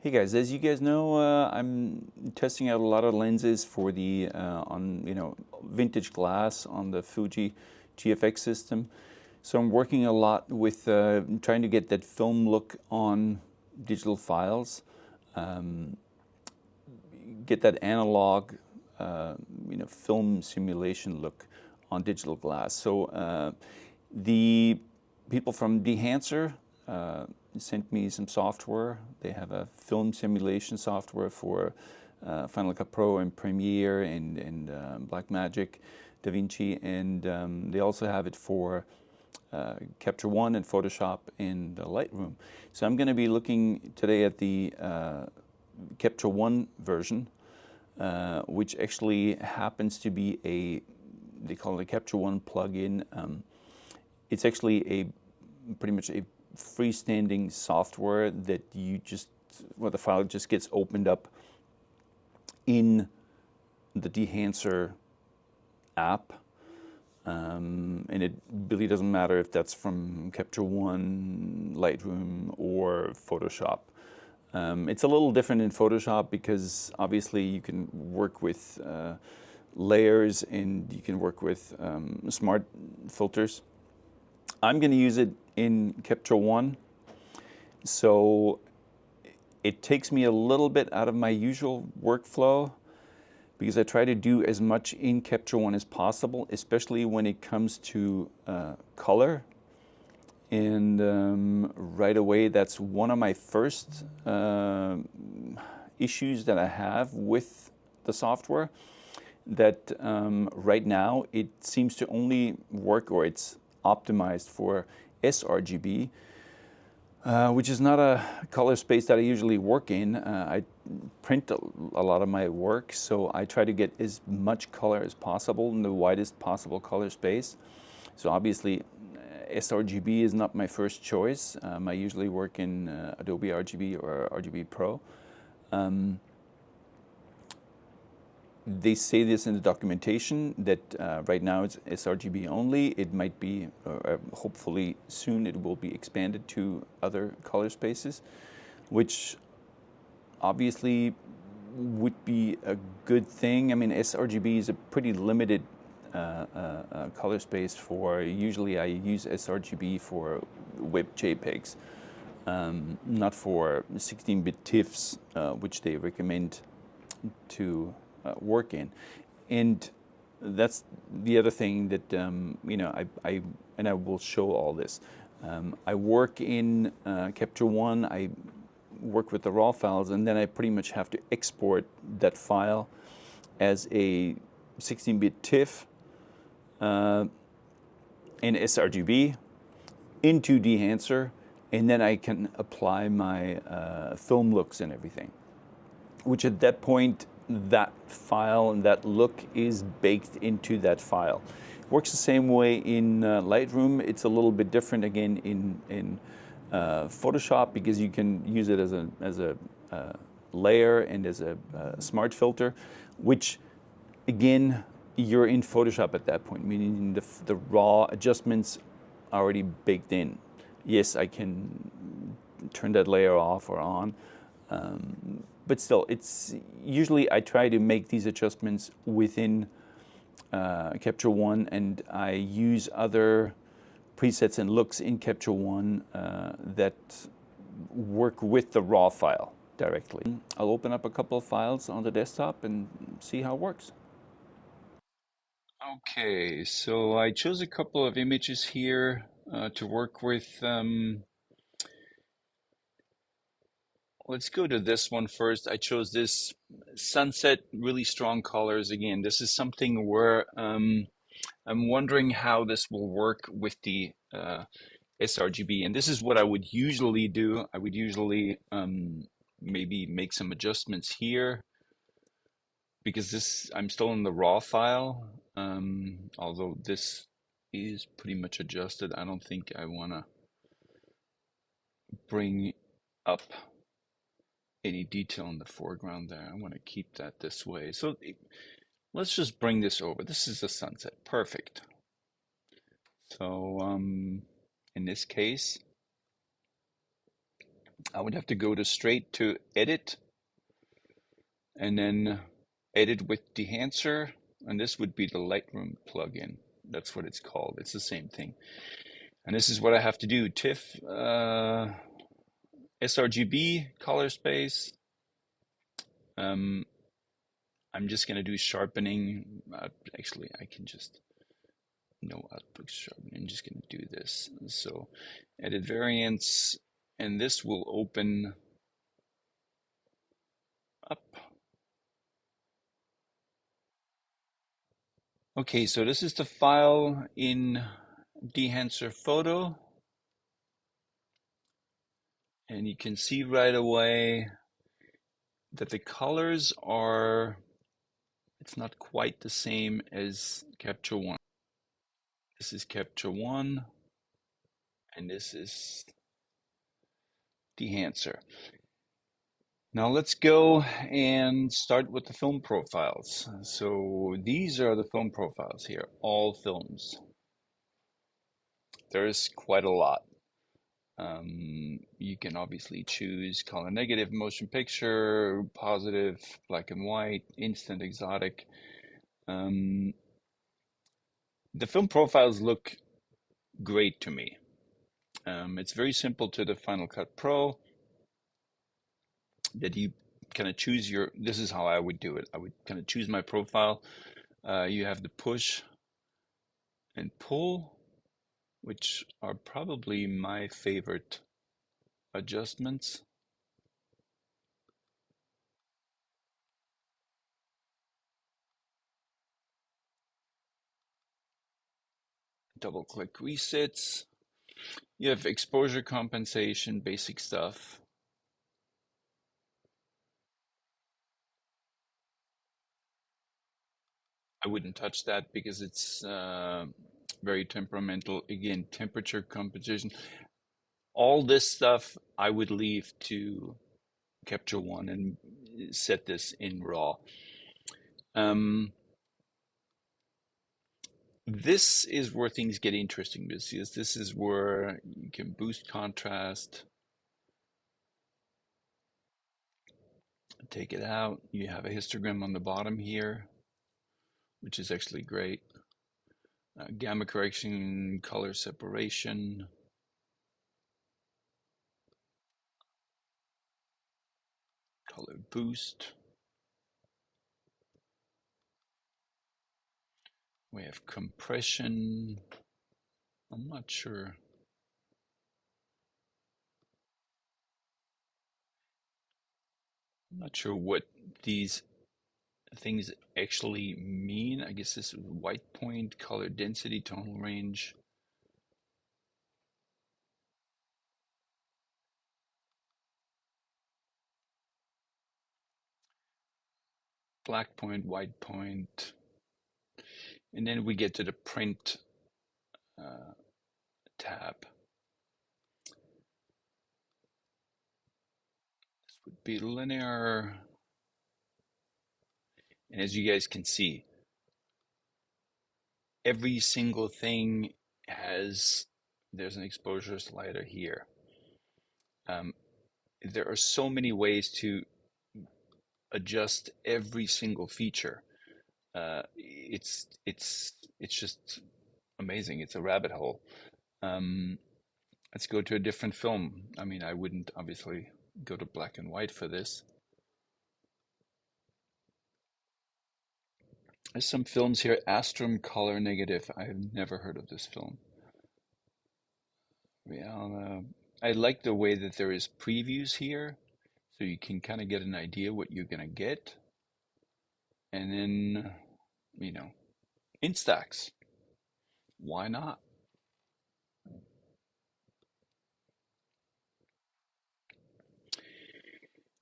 Hey guys, as you guys know, I'm testing out a lot of lenses for the vintage glass on the Fuji GFX system. So I'm working a lot with trying to get that film look on digital files, um, get that analog, film simulation look on digital glass. So the people from Dehancer sent me some software. They have a film simulation software for Final Cut Pro and Premiere and Blackmagic, DaVinci, and they also have it for Capture One and Photoshop and Lightroom. So I'm going to be looking today at the Capture One version, which actually happens to be they call it a Capture One plugin. It's actually pretty much a freestanding software that the file just gets opened up in the Dehancer app. And it really doesn't matter if that's from Capture One, Lightroom, or Photoshop. It's a little different in Photoshop because obviously you can work with layers and you can work with smart filters. I'm going to use it in Capture One, so it takes me a little bit out of my usual workflow because I try to do as much in Capture One as possible, especially when it comes to color. And right away, that's one of my first issues that I have with the software, that right now it seems to only work, or it's optimized for sRGB, which is not a color space that I usually work in. I print a lot of my work, so I try to get as much color as possible in the widest possible color space. So obviously, sRGB is not my first choice. I usually work in Adobe RGB or RGB Pro. They say this in the documentation that right now it's sRGB only. It might be, hopefully soon it will be expanded to other color spaces, which obviously would be a good thing. I mean, sRGB is a pretty limited color space for, usually I use sRGB for web JPEGs, not for 16-bit TIFFs, which they recommend to work in. And that's the other thing that I will show all this. I work in Capture One. I work with the raw files, and then I pretty much have to export that file as a 16-bit TIFF in sRGB into Dehancer, and then I can apply my film looks and everything, which at that point, that file and that look is baked into that file. It works the same way in Lightroom. It's a little bit different again in Photoshop, because you can use it as a layer and as a smart filter, which again, you're in Photoshop at that point, meaning the raw adjustments are already baked in. Yes, I can turn that layer off or on, but still, it's usually I try to make these adjustments within Capture One, and I use other presets and looks in Capture One that work with the raw file directly. I'll open up a couple of files on the desktop and see how it works. Okay, so I chose a couple of images here to work with. Let's go to this one first. I chose this sunset, really strong colors. Again, this is something where I'm wondering how this will work with the sRGB. And this is what I would usually do. I would usually maybe make some adjustments here, because I'm still in the raw file. Although this is pretty much adjusted, I don't think I want to bring up any detail in the foreground there. I want to keep that this way. So let's just bring this over. This is a sunset. Perfect. So in this case, I would have to go to straight to edit and then edit with Dehancer, and this would be the Lightroom plugin. That's what it's called. It's the same thing. And this is what I have to do. TIFF, sRGB, color space. Um, I'm just going to do sharpening. Actually, I can just, no output sharpening. I'm just going to do this. So edit variants, and this will open up. Okay, so this is the file in Dehancer Photo, and you can see right away that the colors are, it's not quite the same as Capture One. This is Capture One, and this is Dehancer. Now let's go and start with the film profiles. So these are the film profiles here, all films. There's quite a lot. You can obviously choose color negative, motion picture, positive, black and white, instant, exotic. The film profiles look great to me. It's very simple to the Final Cut Pro that you kind of choose your, this is how I would do it. I would kind of choose my profile. You have the push and pull, which are probably my favorite adjustments. Double click resets. You have exposure compensation, basic stuff. I wouldn't touch that because it's very temperamental. Again, temperature composition. All this stuff I would leave to Capture One and set this in RAW. This is where things get interesting because this is where you can boost contrast, take it out. You have a histogram on the bottom here, which is actually great. Gamma correction, color separation, color boost. We have compression. I'm not sure. I'm not sure what these things actually mean. I guess this is white point, color density, tonal range. Black point, white point. And then we get to the print tab. This would be linear. And as you guys can see, every single thing has, there's an exposure slider here. There are so many ways to adjust every single feature. It's just amazing. It's a rabbit hole. Let's go to a different film. I mean, I wouldn't obviously go to black and white for this. There's some films here. Astrum Color Negative. I have never heard of this film. Yeah, I like the way that there is previews here, so you can kind of get an idea what you're gonna get, and then Instax. Why not?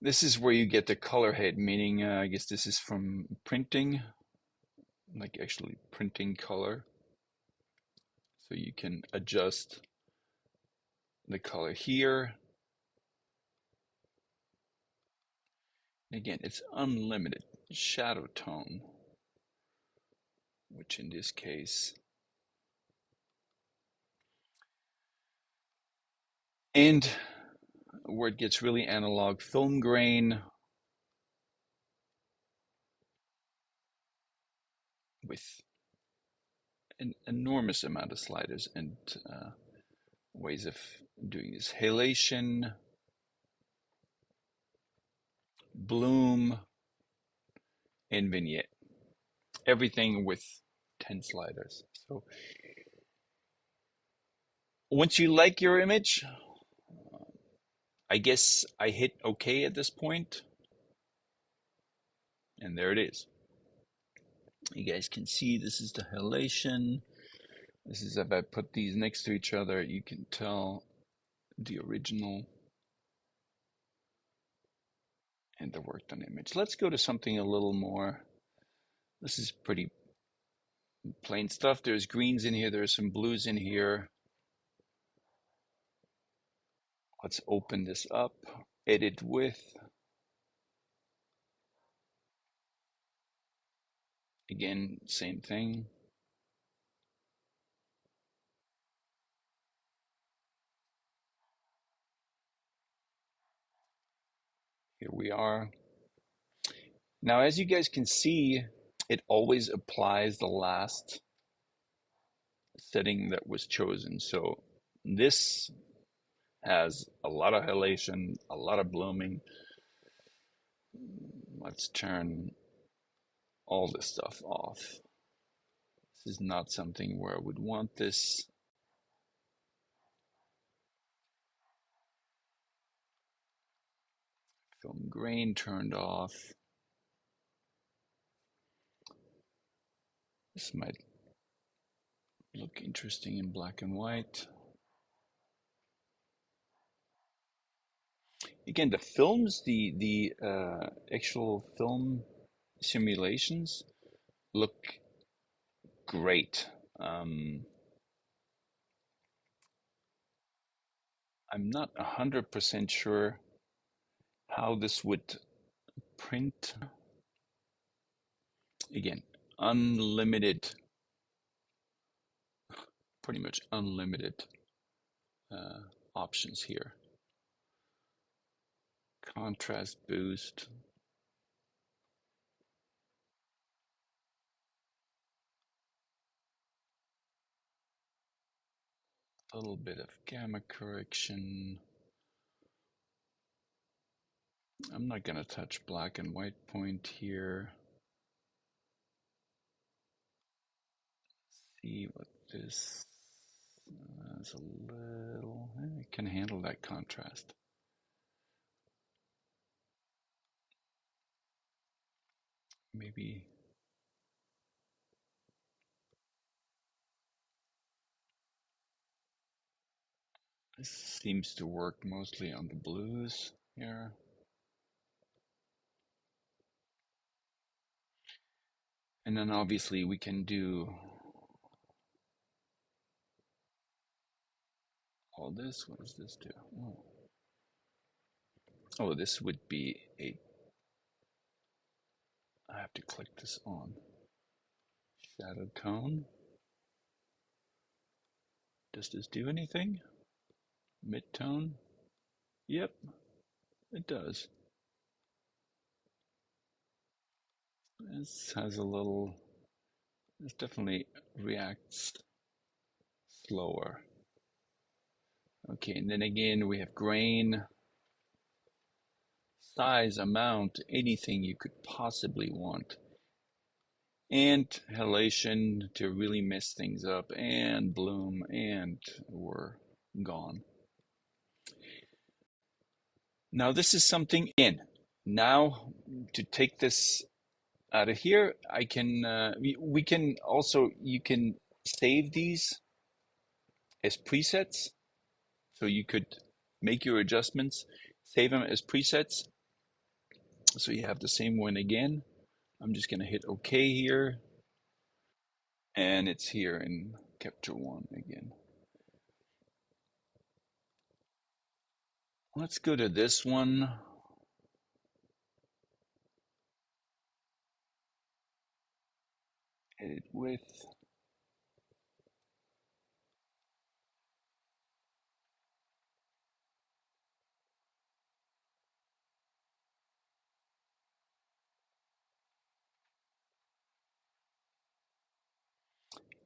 This is where you get the color head, meaning I guess this is from printing, like actually printing color. So you can adjust the color here. Again, it's unlimited shadow tone, which in this case, and where it gets really analog, film grain with an enormous amount of sliders and ways of doing this. Halation, bloom, and vignette. Everything with 10 sliders. So once you like your image, I guess I hit OK at this point, and there it is. You guys can see this is the halation. This is, if I put these next to each other, you can tell the original and the worked on image. Let's go to something a little more. This is pretty plain stuff. There's greens in here. There's some blues in here. Let's open this up. Edit with. Again, same thing. Here we are. Now, as you guys can see, it always applies the last setting that was chosen. So this has a lot of halation, a lot of blooming. Let's turn all this stuff off. This is not something where I would want this. Film grain turned off. This might look interesting in black and white. Again, the films, the actual film simulations look great. I'm not 100% sure how this would print. Again, unlimited, pretty much unlimited options here. Contrast boost. A little bit of gamma correction. I'm not going to touch black and white point here. See what this is a little, it can handle that contrast. Maybe this seems to work mostly on the blues here. And then obviously we can do all this. What does this do? Oh, this would be a, I have to click this on. Shadow tone. Does this do anything? Mid-tone? Yep, it does. This has a little, this definitely reacts slower. Okay, and then again we have grain, size, amount, anything you could possibly want. And halation to really mess things up, and bloom, and we're gone. Now this is something in. Now to take this out of here, I can, we can also, you can save these as presets. So you could make your adjustments, save them as presets. So you have the same one again. I'm just going to hit OK here. And it's here in Capture One again. Let's go to this one. Edit with.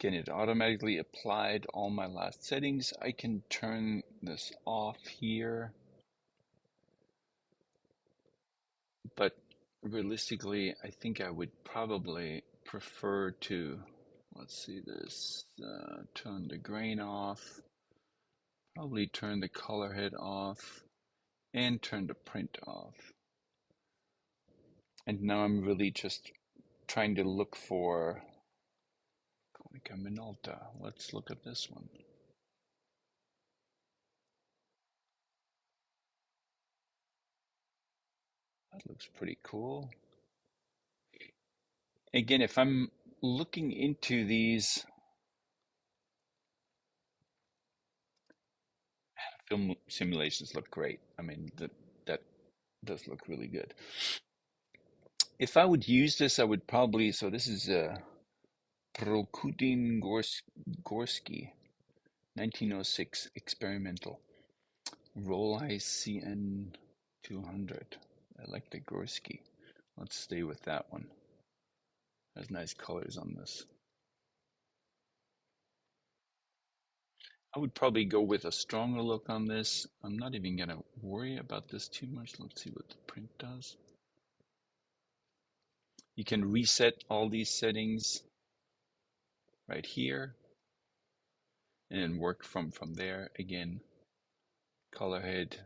Again, it automatically applied all my last settings. I can turn this off here, but realistically, I think I would probably prefer to, let's see this, turn the grain off, probably turn the color head off, and turn the print off. And now I'm really just trying to look for Konica Minolta. Let's look at this one. That looks pretty cool. Again, if I'm looking into these film simulations, look great. I mean, that does look really good. If I would use this, I would probably, so this is Prokudin Gorsky, 1906 experimental. Rollei CN 200. I like the Gorsky. Let's stay with that one. There's nice colors on this. I would probably go with a stronger look on this. I'm not even gonna worry about this too much. Let's see what the print does. You can reset all these settings right here and work from there. Again, color head,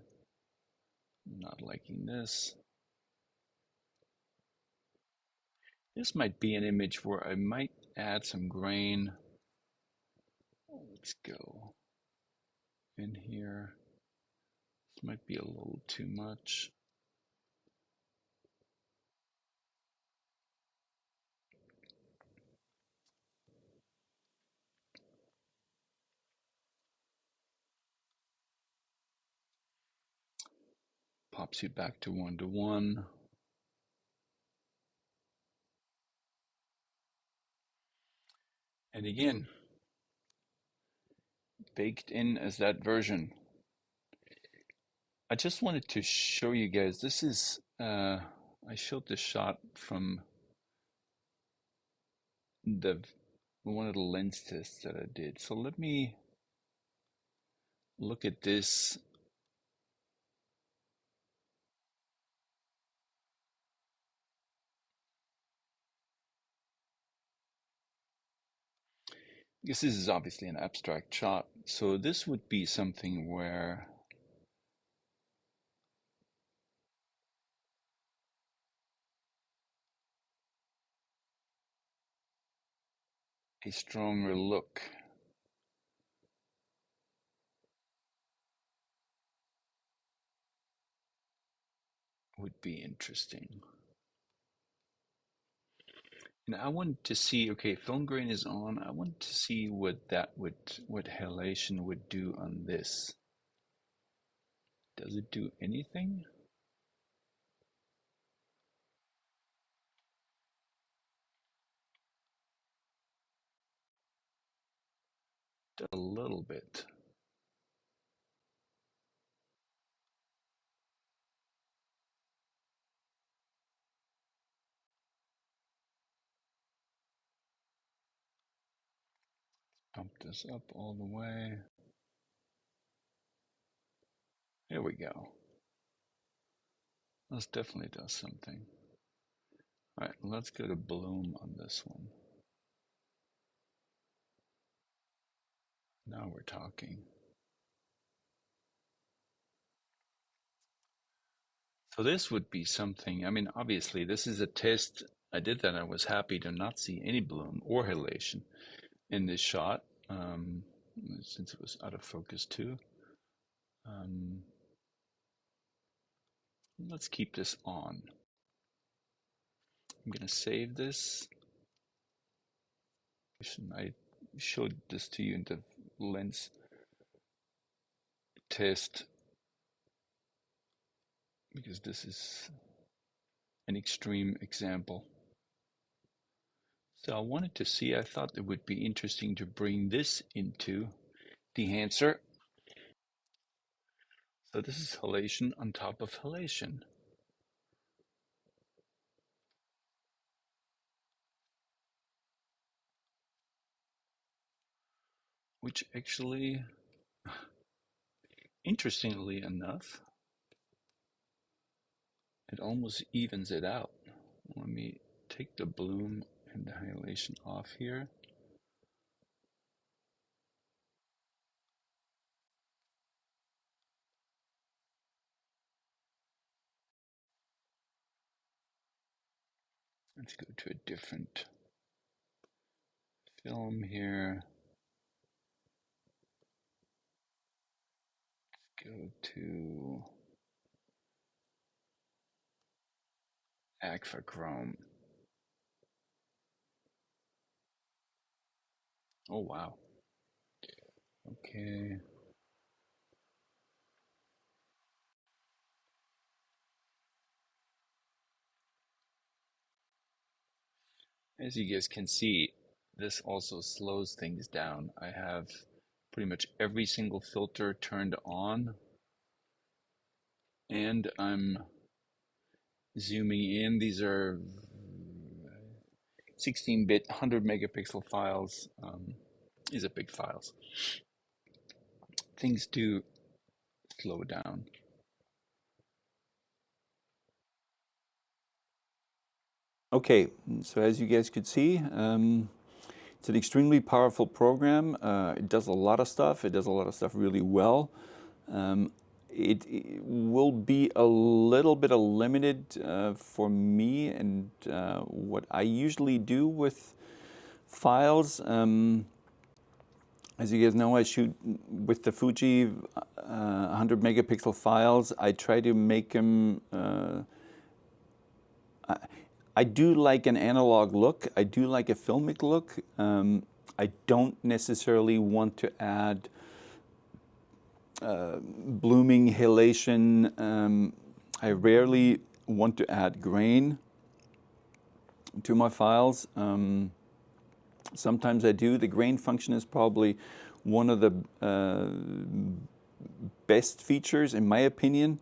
not liking this. This might be an image where I might add some grain. Let's go in here. This might be a little too much. Pops you back to 1:1. And again, baked in as that version. I just wanted to show you guys, this is, I showed this shot from the one of the lens tests that I did. So let me look at this. This is obviously an abstract shot. So this would be something where a stronger look would be interesting. And I want to see, okay, film grain is on. I want to see what what halation would do on this. Does it do anything? A little bit. Pump this up all the way. There we go. This definitely does something. All right, let's go to bloom on this one. Now we're talking. So this would be something, I mean, obviously this is a test. I did that. I was happy to not see any bloom or halation in this shot, since it was out of focus too. Let's keep this on. I'm gonna save this. I showed this to you in the lens test because this is an extreme example. So I wanted to see, I thought it would be interesting to bring this into Dehancer. So this is halation on top of halation. which actually, interestingly enough, it almost evens it out. Let me take the bloom and the highlightation off here. Let's go to a different film here. Go to Agfa Chrome. Oh wow. Okay. As you guys can see, this also slows things down. I have pretty much every single filter turned on, and I'm zooming in. These are 16-bit 100 megapixel files. These are big files. Things do slow down. Okay, so as you guys could see, it's an extremely powerful program. It does a lot of stuff. It does a lot of stuff really well. It will be a little bit limited for me and what I usually do with files. As you guys know, I shoot with the Fuji 100 megapixel files. I try to make them. I do like an analog look. I do like a filmic look. I don't necessarily want to add blooming, halation. I rarely want to add grain to my files. Sometimes I do. The grain function is probably one of the best features, in my opinion.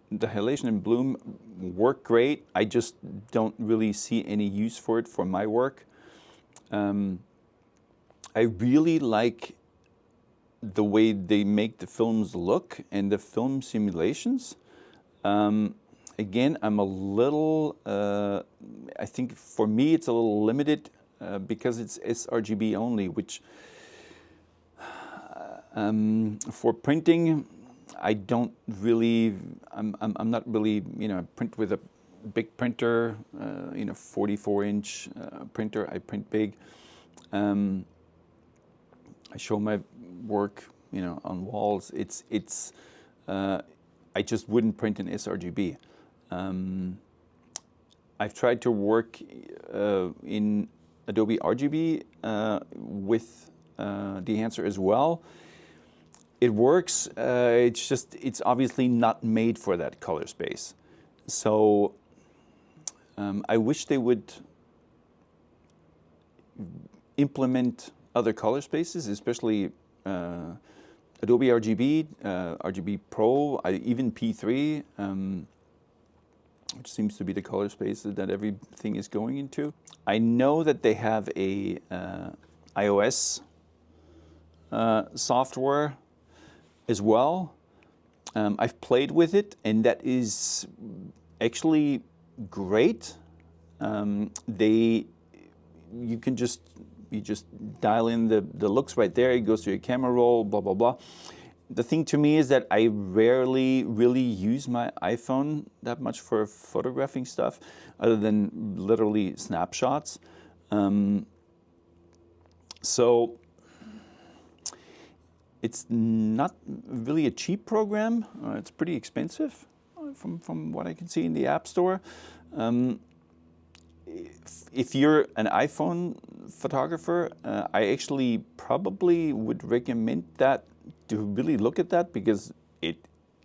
The halation and bloom work great. I just don't really see any use for it for my work. I really like the way they make the films look and the film simulations. Again, I'm a little, I think for me it's a little limited because it's sRGB only, which for printing, I don't really, I'm not really, print with a big printer, 44-inch printer. I print big. I show my work, on walls. I just wouldn't print in sRGB. I've tried to work in Adobe RGB with Dehancer as well. It works. It's obviously not made for that color space. So I wish they would implement other color spaces, especially Adobe RGB, RGB Pro, even P3, which seems to be the color space that everything is going into. I know that they have a iOS software as well. I've played with it, and that is actually great. You just dial in the looks right there. It goes to your camera roll, blah, blah, blah. The thing to me is that I rarely really use my iPhone that much for photographing stuff, other than literally snapshots. So it's not really a cheap program. It's pretty expensive from what I can see in the App Store. If you're an iPhone photographer, I actually probably would recommend that to really look at that, because it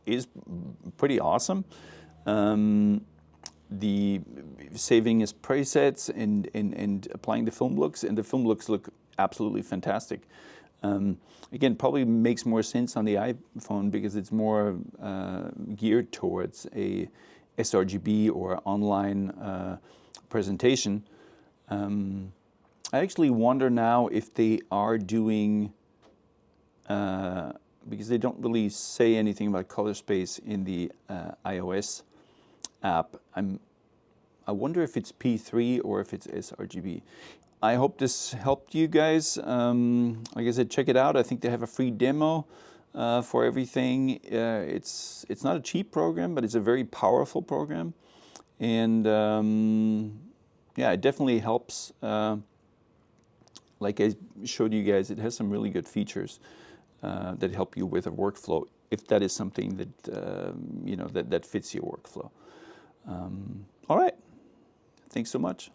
is pretty awesome. The saving as presets and applying the film looks, and the film looks look absolutely fantastic. Again, probably makes more sense on the iPhone because it's more geared towards a sRGB or online presentation. I actually wonder now if they are doing, because they don't really say anything about color space in the iOS app. I wonder if it's P3 or if it's sRGB. I hope this helped you guys. Like I said, check it out. I think they have a free demo for everything. It's not a cheap program, but it's a very powerful program. And yeah, it definitely helps. Like I showed you guys, it has some really good features that help you with a workflow, if that is something that, you know, that fits your workflow. All right. Thanks so much.